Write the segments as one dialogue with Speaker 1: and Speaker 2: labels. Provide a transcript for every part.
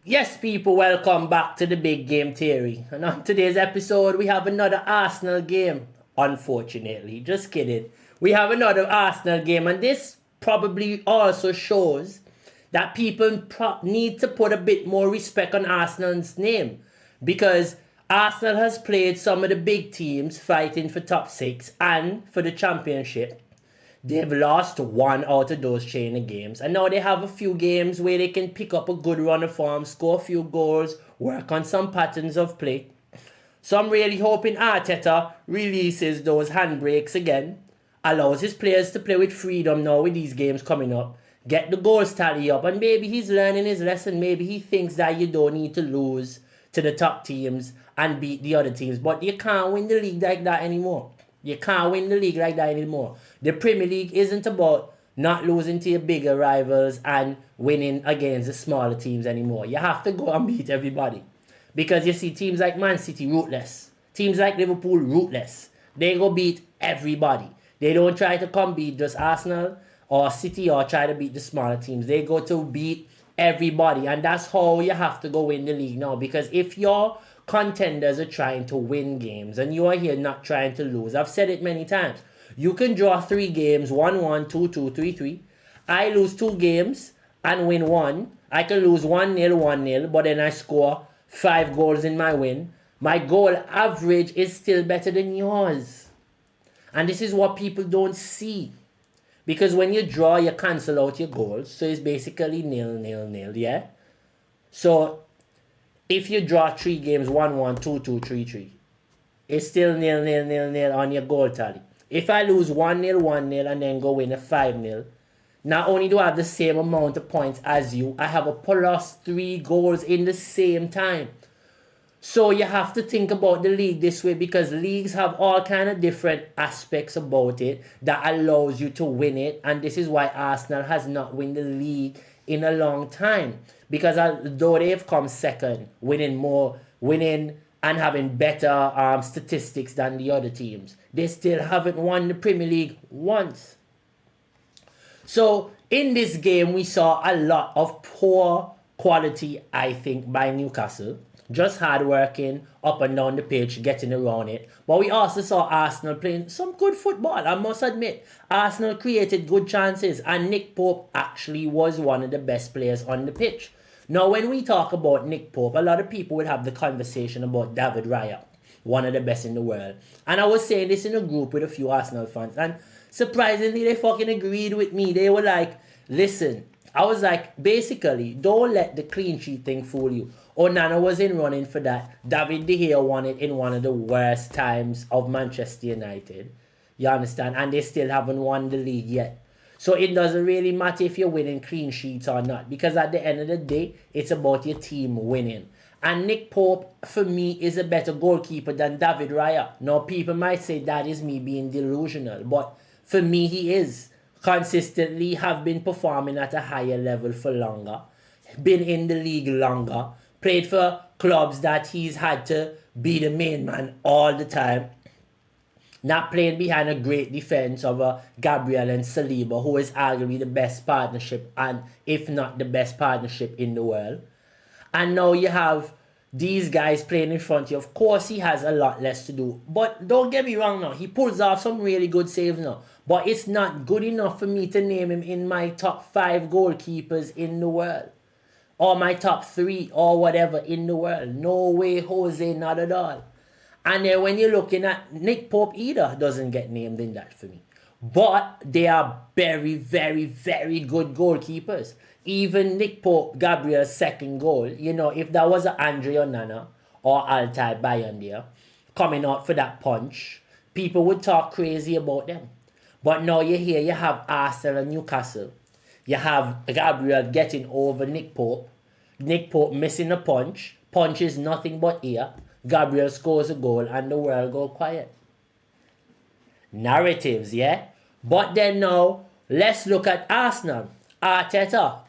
Speaker 1: Yes, people, welcome back to the Big Game Theory. And on today's episode, we have another Arsenal game. Unfortunately, just kidding. We have another Arsenal game, and this probably also shows that people need to put a bit more respect on Arsenal's name because Arsenal has played some of the big teams fighting for top six and for the championship. They've lost one out of those chain of games, and now they have a few games where they can pick up a good run of form, score a few goals, work on some patterns of play. So I'm really hoping Arteta releases those handbrakes again, allows his players to play with freedom now with these games coming up, get the goals tally up, and maybe he's learning his lesson. Maybe he thinks that you don't need to lose to the top teams and beat the other teams, but you can't win the league like that anymore. You can't win the league like that anymore. The Premier League isn't about not losing to your bigger rivals and winning against the smaller teams anymore. You have to go and beat everybody. Because you see teams like Man City, ruthless. Teams like Liverpool, ruthless. They go beat everybody. They don't try to come beat just Arsenal or City or try to beat the smaller teams. They go to beat everybody. And that's how you have to go win the league now. Because if you're contenders are trying to win games and you are here not trying to lose. I've said it many times. You can draw 3 games, 1-1, 2-2, 3-3. I lose 2 games and win 1. I can lose 1-0, 1-0, but then I score 5 goals in my win. My goal average is still better than yours. And this is what people don't see. Because when you draw, you cancel out your goals. So it's basically 0-0-0, yeah? So if you draw 3 games, 1-1, 2-2, 3-3, it's still 0-0-0-0 on your goal tally. If I lose 1-0, 1-0, and then go win a 5-0, not only do I have the same amount of points as you, I have a plus 3 goals in the same time. So you have to think about the league this way because leagues have all kind of different aspects about it that allows you to win it. And this is why Arsenal has not won the league in a long time. Because though they've come second, winning and having better statistics than the other teams, they still haven't won the Premier League once. So in this game, we saw a lot of poor quality, I think, by Newcastle. Just hard working, up and down the pitch, getting around it. But we also saw Arsenal playing some good football, I must admit. Arsenal created good chances, and Nick Pope actually was one of the best players on the pitch. Now, when we talk about Nick Pope, a lot of people would have the conversation about David Raya, one of the best in the world. And I was saying this in a group with a few Arsenal fans, and surprisingly, they fucking agreed with me. They were like, listen, I was like, basically, don't let the clean sheet thing fool you. Onana was in running for that. David De Gea won it in one of the worst times of Manchester United. You understand? And they still haven't won the league yet. So it doesn't really matter if you're winning clean sheets or not. Because at the end of the day, it's about your team winning. And Nick Pope, for me, is a better goalkeeper than David Raya. Now, people might say that is me being delusional. But for me, he is. Consistently have been performing at a higher level for longer. Been in the league longer. Played for clubs that he's had to be the main man all the time. Not playing behind a great defense of Gabriel and Saliba, who is arguably the best partnership, and if not the best partnership in the world. And now you have these guys playing in front of you. Of course, he has a lot less to do. But don't get me wrong now. He pulls off some really good saves now. But it's not good enough for me to name him in my top 5 goalkeepers in the world. Or my top 3 or whatever in the world. No way, Jose, not at all. And then when you're looking at Nick Pope, either doesn't get named in that for me. But they are very, very, very good goalkeepers. Even Nick Pope, Gabriel's second goal, you know, if that was an Andre Onana or Altay Bayern there coming out for that punch, people would talk crazy about them. But now you hear you have Arsenal and Newcastle. You have Gabriel getting over Nick Pope. Nick Pope missing a punch. Punch is nothing but ear. Gabriel scores a goal and the world go quiet. Narratives, yeah? But then now, let's look at Arsenal. Arteta,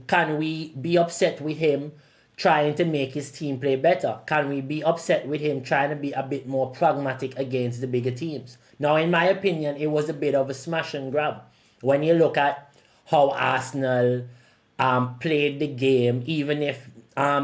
Speaker 1: can we be upset with him trying to make his team play better? Can we be upset with him trying to be a bit more pragmatic against the bigger teams? Now, in my opinion, it was a bit of a smash and grab. When you look at how Arsenal played the game, even if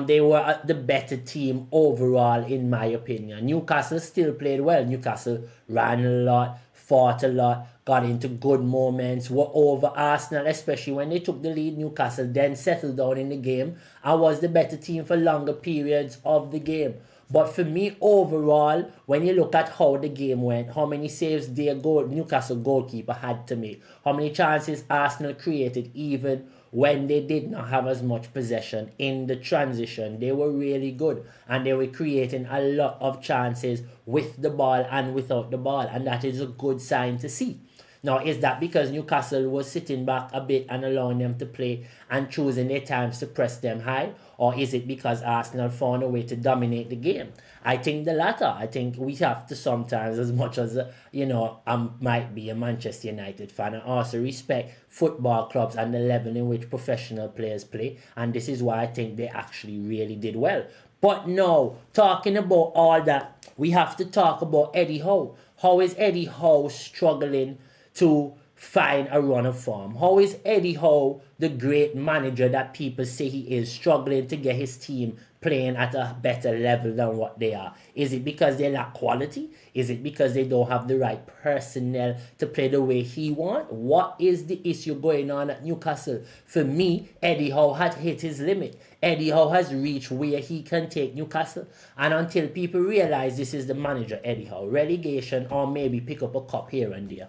Speaker 1: They were the better team overall, in my opinion. Newcastle still played well. Newcastle ran a lot, fought a lot, got into good moments, were over Arsenal, especially when they took the lead. Newcastle then settled down in the game and was the better team for longer periods of the game. But for me, overall, when you look at how the game went, how many saves their Newcastle goalkeeper had to make, how many chances Arsenal created, even when they did not have as much possession in the transition, they were really good. And they were creating a lot of chances with the ball and without the ball. And that is a good sign to see. Now, is that because Newcastle was sitting back a bit and allowing them to play and choosing their times to press them high? Or is it because Arsenal found a way to dominate the game? I think the latter. I think we have to sometimes, as much as, I might be a Manchester United fan, and also respect football clubs and the level in which professional players play. And this is why I think they actually really did well. But no, talking about all that, we have to talk about Eddie Howe. How is Eddie Howe struggling to find a run of form? How is Eddie Howe, the great manager that people say he is, struggling to get his team playing at a better level than what they are? Is it because they lack quality? Is it because they don't have the right personnel to play the way he wants? What is the issue going on at Newcastle? For me, Eddie Howe had hit his limit. Eddie Howe has reached where he can take Newcastle. And until people realize this is the manager, Eddie Howe, relegation or maybe pick up a cup here and there,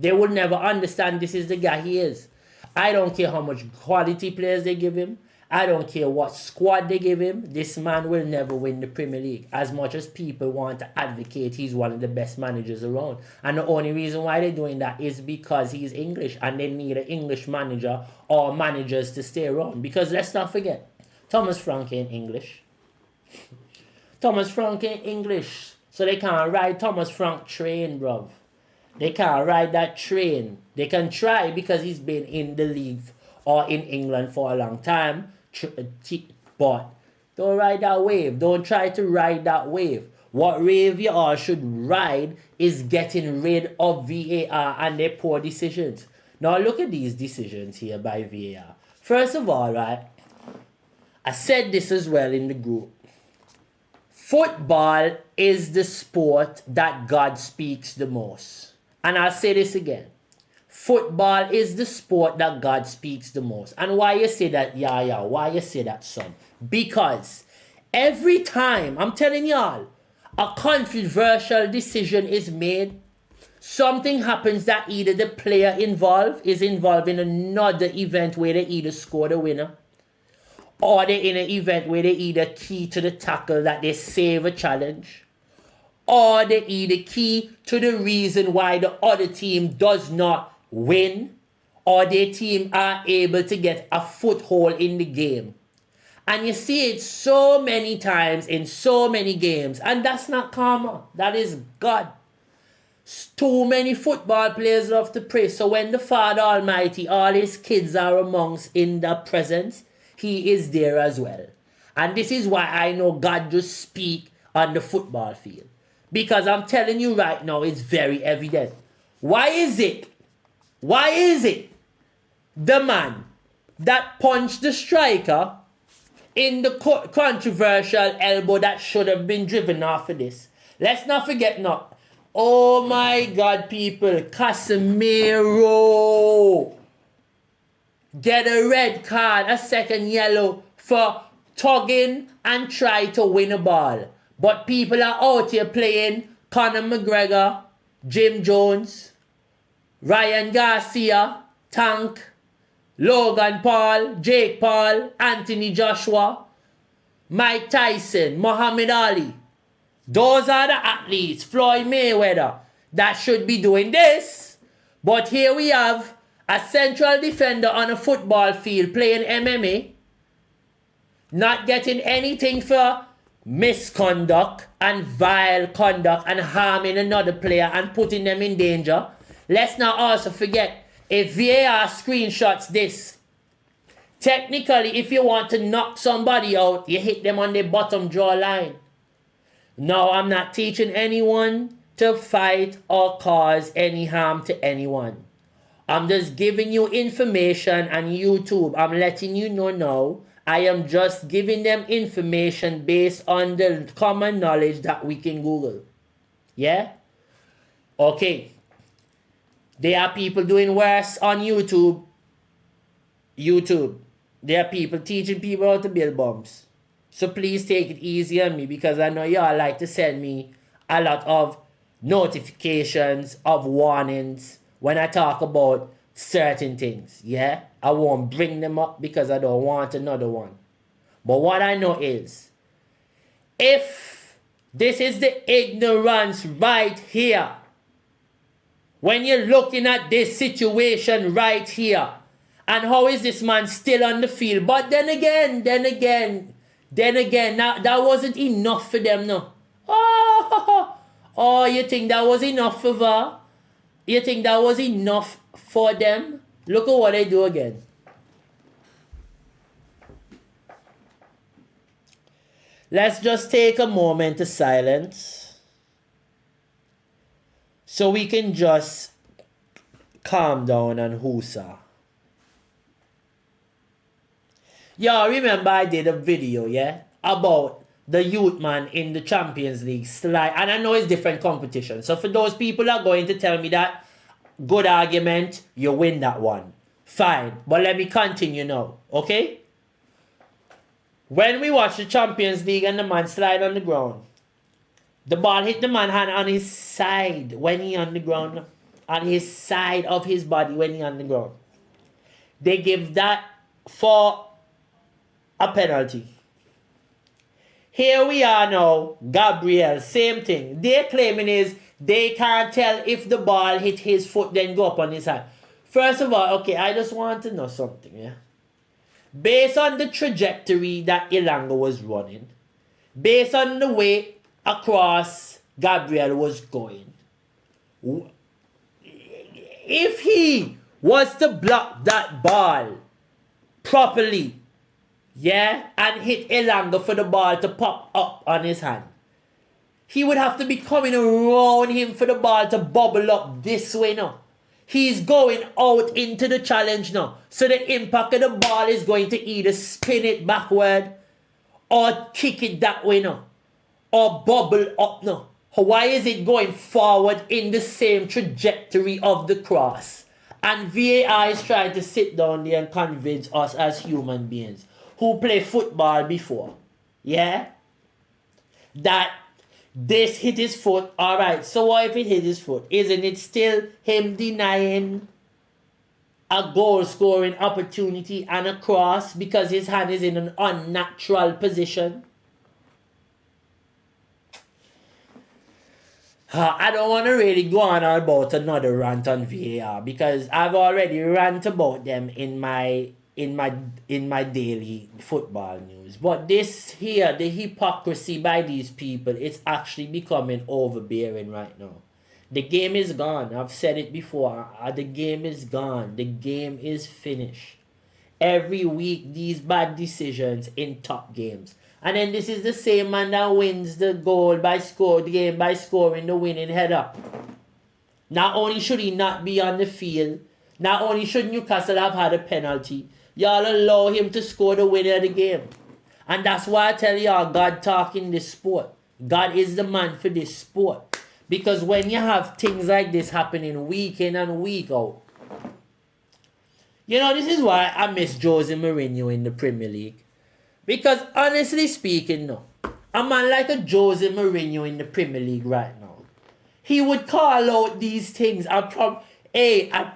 Speaker 1: they will never understand this is the guy he is. I don't care how much quality players they give him. I don't care what squad they give him. This man will never win the Premier League. As much as people want to advocate he's one of the best managers around. And the only reason why they're doing that is because he's English and they need an English manager or managers to stay around. Because let's not forget, Thomas Frank ain't English. Thomas Frank ain't English. So they can't ride Thomas Frank train, bruv. They can't ride that train. They can try because he's been in the league or in England for a long time. But don't ride that wave. Don't try to ride that wave. What wave you all should ride is getting rid of VAR and their poor decisions. Now look at these decisions here by VAR. First of all, right, I said this as well in the group. Football is the sport that God speaks the most. And I'll say this again. Football is the sport that God speaks the most. And why you say that, Yaya? Why you say that, son? Because every time, I'm telling y'all, a controversial decision is made, something happens that either the player is involved in another event where they either score the winner, or they're in an event where they either key to the tackle that they save a challenge, or they either key to the reason why the other team does not win, or their team are able to get a foothold in the game. And you see it so many times in so many games. And that's not karma. That is God. Too many football players love to pray. So when the Father Almighty, all his kids are amongst in the presence, he is there as well. And this is why I know God just speak on the football field. Because I'm telling you right now, it's very evident. Why is it the man that punched the striker in the controversial elbow that should have been driven off of this? Let's not forget now. Oh my God, people. Casemiro get a red card, a second yellow for tugging and try to win a ball. But people are out here playing Conor McGregor, Jim Jones, Ryan Garcia, Tank, Logan Paul, Jake Paul, Anthony Joshua, Mike Tyson, Muhammad Ali. Those are the athletes, Floyd Mayweather, that should be doing this. But here we have a central defender on a football field playing MMA, not getting anything for misconduct and vile conduct and harming another player and putting them in danger. Let's not also forget, if VAR screenshots this, technically if you want to knock somebody out, you hit them on the bottom jaw line. No, I'm not teaching anyone to fight or cause any harm to anyone. I'm just giving you information, and YouTube, I'm letting you know now, I am just giving them information based on the common knowledge that we can Google. Yeah? Okay. There are people doing worse on YouTube. There are people teaching people how to build bombs. So please take it easy on me, because I know y'all like to send me a lot of notifications of warnings when I talk about certain things. Yeah? I won't bring them up because I don't want another one. But what I know is, if this is the ignorance right here, when you're looking at this situation right here, and how is this man still on the field? But then again, now that wasn't enough for them, no. Oh, you think that was enough for VAR? You think that was enough for them? Look at what they do again. Let's just take a moment of silence so we can just calm down and hoosa. Y'all remember I did a video, yeah, about the youth man in the Champions League slide, and I know it's different competition. So for those people that are going to tell me that, good argument, you win that one. Fine, but let me continue now, okay? When we watch the Champions League and the man slide on the ground, the ball hit the man hand on his side when he on the ground, on his side of his body when he on the ground. They give that for a penalty. Here we are now, Gabriel, same thing. Their claiming is they can't tell if the ball hit his foot then go up on his hand. First of all, okay, I just want to know something, yeah? Based on the trajectory that Ilanga was running, based on the way across Gabriel was going, if he was to block that ball properly, yeah, and hit Elanga for the ball to pop up on his hand, he would have to be coming around him for the ball to bubble up this way now. He's going out into the challenge now. So the impact of the ball is going to either spin it backward or kick it that way now, or bubble up now. Why is it going forward in the same trajectory of the cross? And VAR is trying to sit down there and convince us as human beings who play football before, yeah, that this hit his foot. Alright, so what if it hit his foot? Isn't it still him denying a goal scoring opportunity and a cross because his hand is in an unnatural position? I don't want to really go on about another rant on VAR because I've already ranted about them in my daily football news. But this here, the hypocrisy by these people, it's actually becoming overbearing right now. The game is gone. I've said it before. The game is gone. The game is finished. Every week, these bad decisions in top games. And then this is the same man that wins the game by scoring the winning header. Not only should he not be on the field, not only should Newcastle have had a penalty, y'all allow him to score the winner of the game. And that's why I tell y'all, God talk in this sport. God is the man for this sport. Because when you have things like this happening week in and week out, you know, this is why I miss Jose Mourinho in the Premier League. Because honestly speaking, no, a man like a Jose Mourinho in the Premier League right now, he would call out these things. I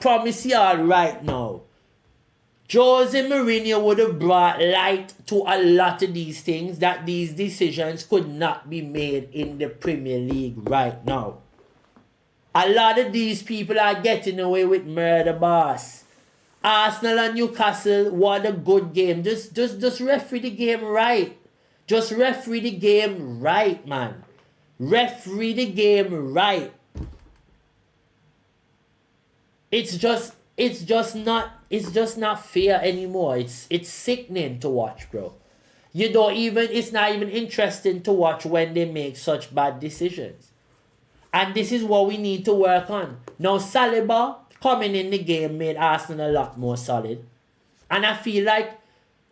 Speaker 1: promise y'all right now, Jose Mourinho would have brought light to a lot of these things, that these decisions could not be made in the Premier League right now. A lot of these people are getting away with murder, boss. Arsenal and Newcastle, what a good game. Just referee the game right. Just referee the game right, man. Referee the game right. It's just not fair anymore. It's sickening to watch, bro. It's not even interesting to watch when they make such bad decisions. And this is what we need to work on. Now, Saliba coming in the game made Arsenal a lot more solid. And I feel like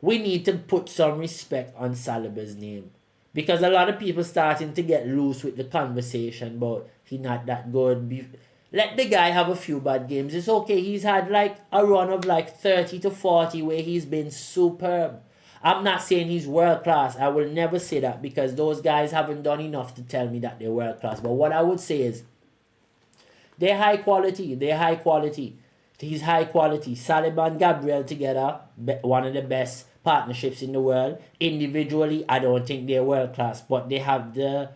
Speaker 1: we need to put some respect on Saliba's name. Because a lot of people starting to get loose with the conversation about he not that good. Let the guy have a few bad games. It's okay. He's had like a run of like 30 to 40 where he's been superb. I'm not saying he's world class. I will never say that because those guys haven't done enough to tell me that they're world class. But what I would say is they're high quality. They're high quality. He's high quality. Saliba and Gabriel together, one of the best partnerships in the world. Individually, I don't think they're world class, but they have the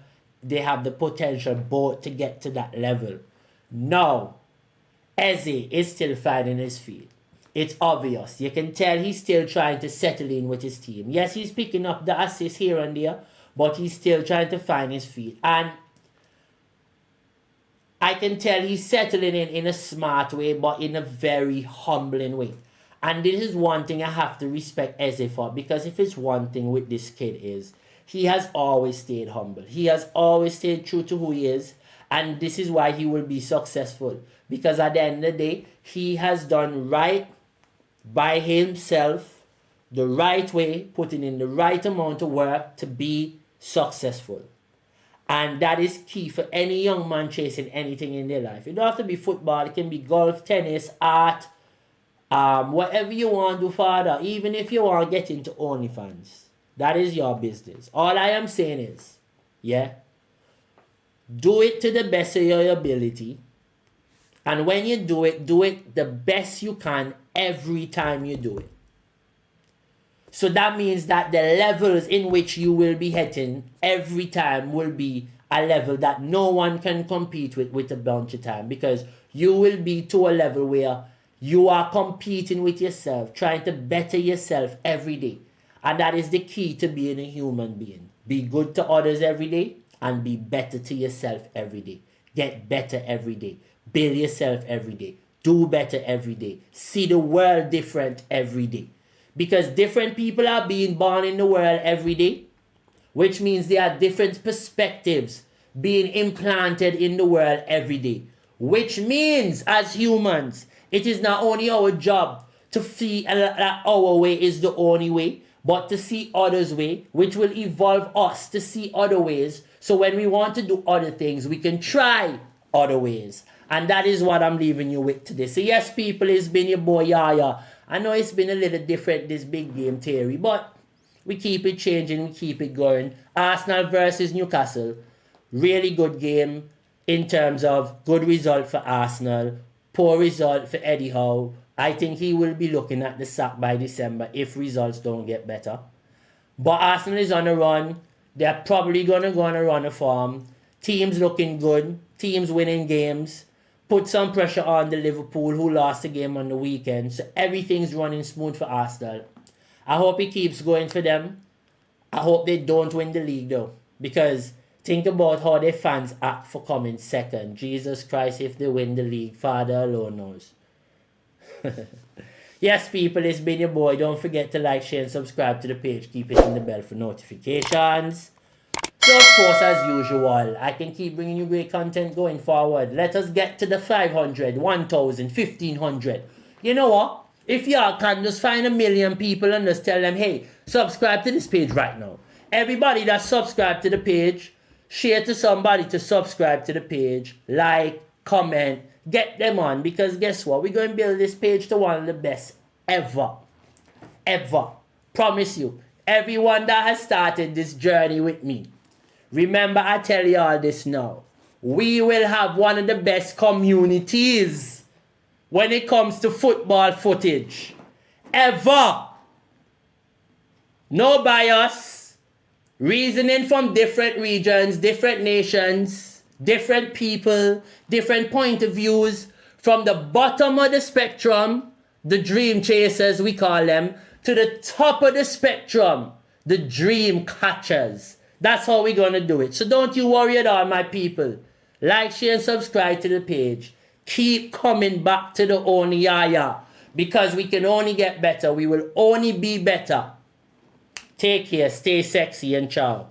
Speaker 1: potential both to get to that level. Now, Eze is still finding his feet. It's obvious. You can tell he's still trying to settle in with his team. Yes, he's picking up the assists here and there, but he's still trying to find his feet. And I can tell he's settling in a smart way, but in a very humbling way. And this is one thing I have to respect Eze for, because if it's one thing with this kid is, he has always stayed humble. He has always stayed true to who he is, and this is why he will be successful. Because at the end of the day, he has done right by himself, the right way, putting in the right amount of work to be successful. And that is key for any young man chasing anything in their life. It don't have to be football. It can be golf, tennis, art, whatever you want to do, father. Even if you want to get into OnlyFans. That is your business. All I am saying is, yeah, do it to the best of your ability. And when you do it the best you can every time you do it. So that means that the levels in which you will be hitting every time will be a level that no one can compete with a bunch of time. Because you will be to a level where you are competing with yourself, trying to better yourself every day. And that is the key to being a human being. Be good to others every day and be better to yourself every day. Get better every day. Build yourself every day. Do better every day. See the world different every day. Because different people are being born in the world every day, which means there are different perspectives being implanted in the world every day. Which means, as humans, it is not only our job to see that our way is the only way, but to see others' way, which will evolve us to see other ways. So when we want to do other things, we can try other ways. And that is what I'm leaving you with today. So yes, people, it's been your boy Yaya. I know it's been a little different, this big game theory, but we keep it changing, we keep it going. Arsenal versus Newcastle. Really good game in terms of good result for Arsenal, poor result for Eddie Howe. I think he will be looking at the sack by December if results don't get better. But Arsenal is on a run. They're probably going to go on a run of form. Teams looking good. Teams winning games. Put some pressure on the Liverpool who lost the game on the weekend. So everything's running smooth for Arsenal. I hope it keeps going for them. I hope they don't win the league though. Because think about how their fans act for coming second. Jesus Christ, if they win the league, Father alone knows. Yes, people, it's been your boy. Don't forget to like, share, and subscribe to the page. Keep hitting the bell for notifications. So, of course, as usual, I can keep bringing you great content going forward. Let us get to the 500, 1,000, 1,500. You know what? If y'all can just find 1 million people and just tell them, hey, subscribe to this page right now. Everybody that subscribed to the page, share to somebody to subscribe to the page. Like, comment. Get them on, because guess what? We're going to build this page to one of the best ever. Ever. Promise you. Everyone that has started this journey with me. Remember, I tell you all this now. We will have one of the best communities when it comes to football footage. Ever. No bias. Reasoning from different regions, different nations. Different people, different point of views, from the bottom of the spectrum, the dream chasers we call them, to the top of the spectrum, the dream catchers. That's how we're going to do it. So don't you worry at all, my people. Like, share, and subscribe to the page. Keep coming back to the daonlyahyah, because we can only get better. We will only be better. Take care, stay sexy, and ciao.